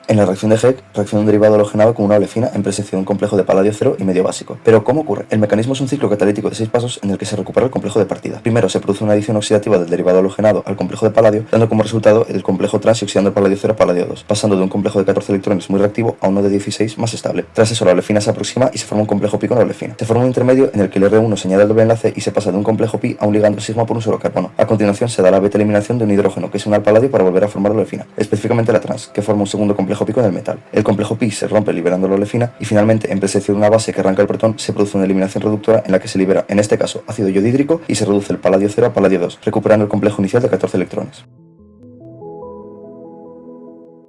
En la reacción de Heck, reacciona un derivado halogenado con una olefina en presencia de un complejo de paladio 0 y medio básico. Pero ¿cómo ocurre? El mecanismo es un ciclo catalítico de 6 pasos en el que se recupera el complejo de partida. Primero se produce una adición oxidativa del derivado halogenado al complejo de paladio, dando como resultado el complejo trans y oxidando el paladio 0 a paladio 2, pasando de un complejo de 14 electrones muy reactivo a uno de 16 más estable. Tras eso la olefina se aproxima y se forma un complejo pi con la olefina. Se forma un intermedio en el que el R1 se añade el doble enlace y se pasa de un complejo pi a un ligando sigma por un solo carbono. A continuación se da la beta eliminación de un hidrógeno que se une al paladio para volver a formar la olefina, específicamente la trans, que forma un segundo complejo pi con el metal. El complejo pi se rompe liberando la olefina y finalmente, en presencia de una base que arranca el protón, se produce una eliminación reductora en la que se libera, en este caso, ácido iodídrico y se reduce el paladio 0 a paladio 2, recuperando el complejo inicial de 14 electrones.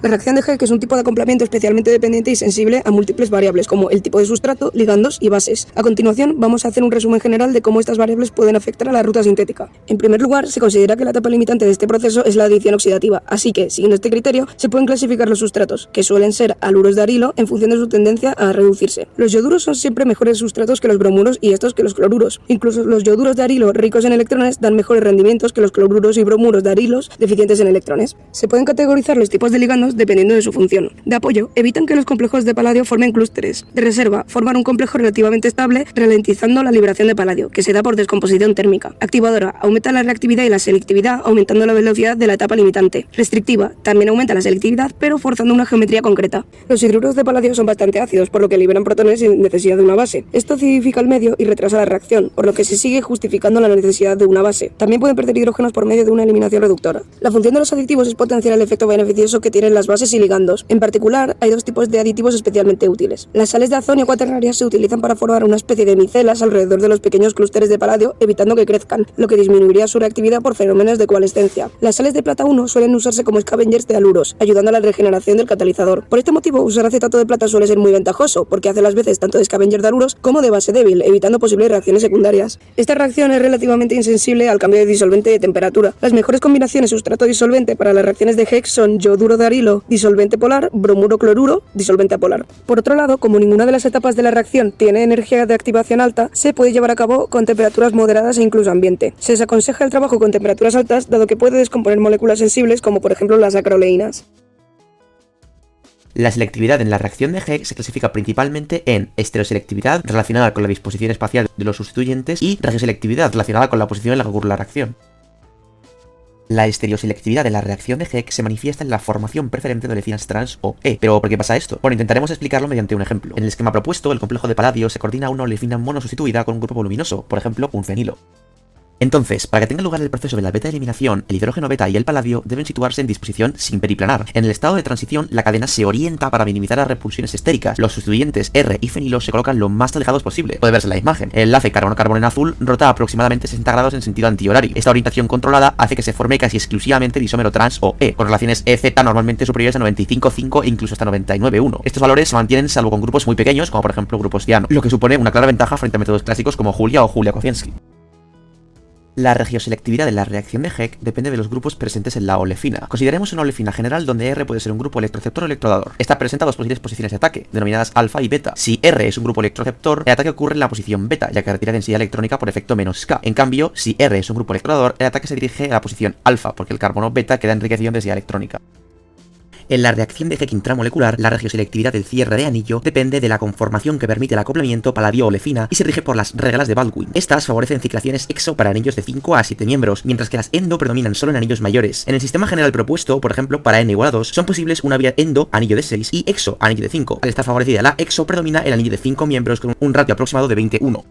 La reacción de Heck es un tipo de acoplamiento especialmente dependiente y sensible a múltiples variables, como el tipo de sustrato, ligandos y bases. A continuación, vamos a hacer un resumen general de cómo estas variables pueden afectar a la ruta sintética. En primer lugar, se considera que la etapa limitante de este proceso es la adición oxidativa, así que, siguiendo este criterio, se pueden clasificar los sustratos, que suelen ser haluros de arilo en función de su tendencia a reducirse. Los ioduros son siempre mejores sustratos que los bromuros y estos que los cloruros. Incluso los ioduros de arilo ricos en electrones dan mejores rendimientos que los cloruros y bromuros de arilos deficientes en electrones. Se pueden categorizar los tipos de ligandos dependiendo de su función. De apoyo, evitan que los complejos de paladio formen clústeres. De reserva, forman un complejo relativamente estable, ralentizando la liberación de paladio, que se da por descomposición térmica. Activadora, aumenta la reactividad y la selectividad, aumentando la velocidad de la etapa limitante. Restrictiva, también aumenta la selectividad, pero forzando una geometría concreta. Los hidruros de paladio son bastante ácidos, por lo que liberan protones sin necesidad de una base. Esto acidifica el medio y retrasa la reacción, por lo que se sigue justificando la necesidad de una base. También pueden perder hidrógenos por medio de una eliminación reductora. La función de los aditivos es potenciar el efecto beneficioso que tienen las bases y ligandos. En particular, hay dos tipos de aditivos especialmente útiles. Las sales de azonio cuaternarias se utilizan para formar una especie de micelas alrededor de los pequeños clústeres de paladio, evitando que crezcan, lo que disminuiría su reactividad por fenómenos de coalescencia. Las sales de plata 1 suelen usarse como scavengers de haluros, ayudando a la regeneración del catalizador. Por este motivo, usar acetato de plata suele ser muy ventajoso, porque hace las veces tanto de scavenger de haluros como de base débil, evitando posibles reacciones secundarias. Esta reacción es relativamente insensible al cambio de disolvente y de temperatura. Las mejores combinaciones sustrato-disolvente para las reacciones de Heck son yoduro de arilo, disolvente polar, bromuro-cloruro, disolvente apolar. Por otro lado, como ninguna de las etapas de la reacción tiene energía de activación alta, se puede llevar a cabo con temperaturas moderadas e incluso ambiente. Se desaconseja el trabajo con temperaturas altas, dado que puede descomponer moléculas sensibles como por ejemplo las acroleínas. La selectividad en la reacción de Heck se clasifica principalmente en estereoselectividad, relacionada con la disposición espacial de los sustituyentes, y regioselectividad, relacionada con la posición en la que ocurre la reacción. La estereoselectividad de la reacción de Heck se manifiesta en la formación preferente de olefinas trans o E. ¿Pero por qué pasa esto? Bueno, intentaremos explicarlo mediante un ejemplo. En el esquema propuesto, el complejo de paladio se coordina a una olefina monosustituida con un grupo voluminoso, por ejemplo, un fenilo. Entonces, para que tenga lugar el proceso de la beta eliminación, el hidrógeno beta y el paladio deben situarse en disposición sin periplanar. En el estado de transición, la cadena se orienta para minimizar las repulsiones estéricas. Los sustituyentes R y fenilo se colocan lo más alejados posible. Puede verse en la imagen. El enlace carbono-carbono en azul rota aproximadamente 60 grados en sentido antihorario. Esta orientación controlada hace que se forme casi exclusivamente disómero trans o E, con relaciones EZ normalmente superiores a 95,5 e incluso hasta 99,1. Estos valores se mantienen salvo con grupos muy pequeños, como por ejemplo grupos diano, lo que supone una clara ventaja frente a métodos clásicos como Julia o Julia-Kozienski. La regioselectividad de la reacción de Heck depende de los grupos presentes en la olefina. Consideremos una olefina general donde R puede ser un grupo electroreceptor o electrodador. Esta presenta dos posibles posiciones de ataque, denominadas alfa y beta. Si R es un grupo electroreceptor, el ataque ocurre en la posición beta, ya que retira densidad electrónica por efecto "-K". En cambio, si R es un grupo electrodador, el ataque se dirige a la posición alfa, porque el carbono beta queda enriquecido en densidad electrónica. En la reacción de Heck intramolecular, la regioselectividad del cierre de anillo depende de la conformación que permite el acoplamiento paladio-olefina y se rige por las reglas de Baldwin. Estas favorecen ciclaciones exo para anillos de 5 a 7 miembros, mientras que las endo predominan solo en anillos mayores. En el sistema general propuesto, por ejemplo, para n igual a 2, son posibles una vía endo, anillo de 6, y exo, anillo de 5. Al estar favorecida la exo, predomina el anillo de 5 miembros con un ratio aproximado de 20:1.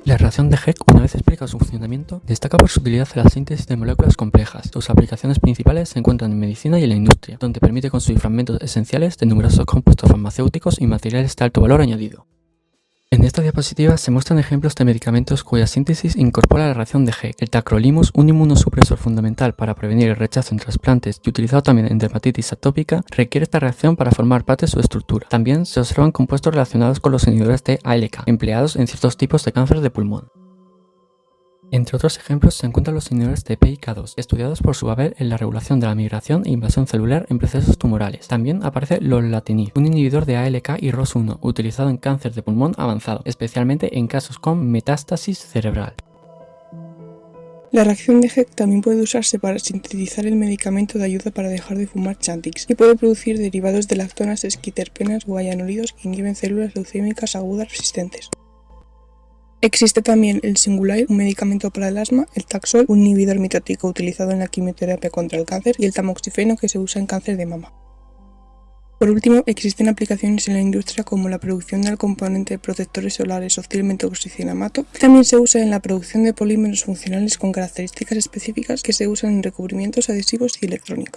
La reacción de Heck, una vez explica su funcionamiento, destaca por su utilidad en la síntesis de moléculas complejas. Sus aplicaciones principales se encuentran en medicina y en la industria, donde permite construir fragmentos esenciales de numerosos compuestos farmacéuticos y materiales de alto valor añadido. En esta diapositiva se muestran ejemplos de medicamentos cuya síntesis incorpora la reacción de Heck. El tacrolimus, un inmunosupresor fundamental para prevenir el rechazo en trasplantes y utilizado también en dermatitis atópica, requiere esta reacción para formar parte de su estructura. También se observan compuestos relacionados con los inhibidores de ALK, empleados en ciertos tipos de cáncer de pulmón. Entre otros ejemplos se encuentran los inhibidores de PIK2, estudiados por su papel en la regulación de la migración e invasión celular en procesos tumorales. También aparece lorlatinib, un inhibidor de ALK y ROS1, utilizado en cáncer de pulmón avanzado, especialmente en casos con metástasis cerebral. La reacción de Heck también puede usarse para sintetizar el medicamento de ayuda para dejar de fumar Chantix y puede producir derivados de lactonas, esquiterpenas o ayanólidos que inhiben células leucémicas agudas resistentes. Existe también el Singulair, un medicamento para el asma, el Taxol, un inhibidor mitótico utilizado en la quimioterapia contra el cáncer, y el tamoxifeno, que se usa en cáncer de mama. Por último, existen aplicaciones en la industria como la producción del componente de protectores solares o cianamato, que también se usa en la producción de polímeros funcionales con características específicas que se usan en recubrimientos adhesivos y electrónica.